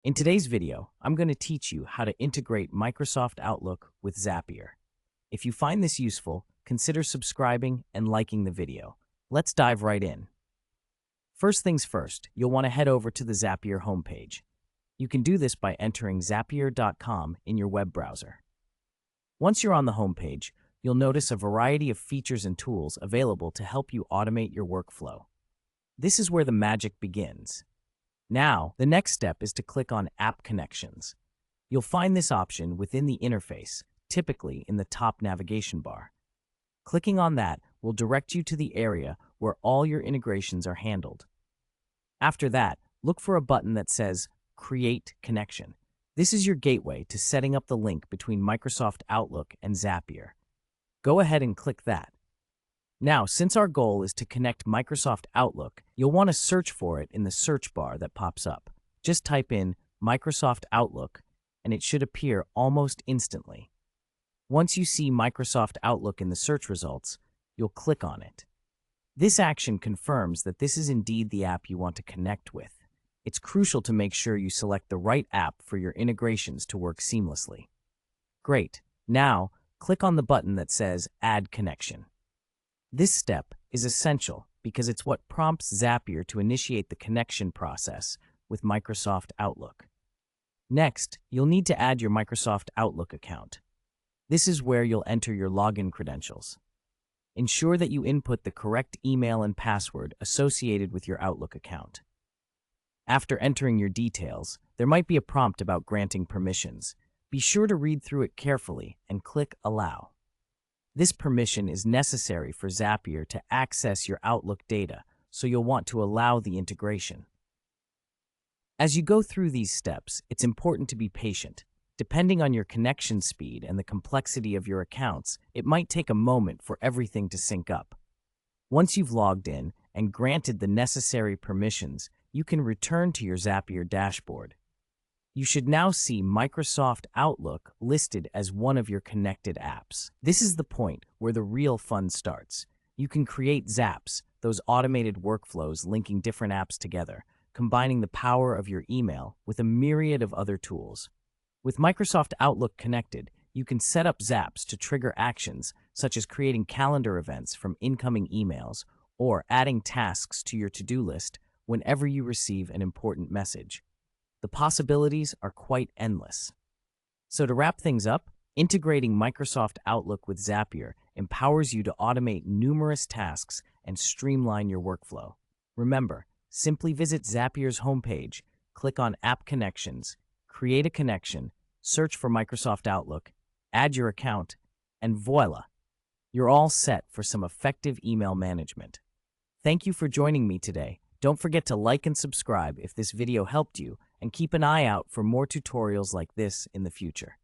In today's video, I'm going to teach you how to integrate Microsoft Outlook with Zapier. If you find this useful, consider subscribing and liking the video. Let's dive right in. First things first, you'll want to head over to the Zapier homepage. You can do this by entering zapier.com in your web browser. Once you're on the homepage, you'll notice a variety of features and tools available to help you automate your workflow. This is where the magic begins. Now, the next step is to click on App Connections. You'll find this option within the interface, typically in the top navigation bar. Clicking on that will direct you to the area where all your integrations are handled. After that, look for a button that says Create Connection. This is your gateway to setting up the link between Microsoft Outlook and Zapier. Go ahead and click that. Now, since our goal is to connect Microsoft Outlook, you'll want to search for it in the search bar that pops up. Just type in Microsoft Outlook, and it should appear almost instantly. Once you see Microsoft Outlook in the search results, you'll click on it. This action confirms that this is indeed the app you want to connect with. It's crucial to make sure you select the right app for your integrations to work seamlessly. Great. Now, click on the button that says Add Connection. This step is essential because it's what prompts Zapier to initiate the connection process with Microsoft Outlook. Next, you'll need to add your Microsoft Outlook account. This is where you'll enter your login credentials. Ensure that you input the correct email and password associated with your Outlook account. After entering your details, there might be a prompt about granting permissions. Be sure to read through it carefully and click Allow. This permission is necessary for Zapier to access your Outlook data, so you'll want to allow the integration. As you go through these steps, it's important to be patient. Depending on your connection speed and the complexity of your accounts, it might take a moment for everything to sync up. Once you've logged in and granted the necessary permissions, you can return to your Zapier dashboard. You should now see Microsoft Outlook listed as one of your connected apps. This is the point where the real fun starts. You can create zaps, those automated workflows linking different apps together, combining the power of your email with a myriad of other tools. With Microsoft Outlook connected, you can set up zaps to trigger actions, such as creating calendar events from incoming emails or adding tasks to your to-do list whenever you receive an important message. The possibilities are quite endless. So to wrap things up, integrating Microsoft Outlook with Zapier empowers you to automate numerous tasks and streamline your workflow. Remember, simply visit Zapier's homepage, click on App Connections, create a connection, search for Microsoft Outlook, add your account, and voila! You're all set for some effective email management. Thank you for joining me today. Don't forget to like and subscribe if this video helped you, and keep an eye out for more tutorials like this in the future.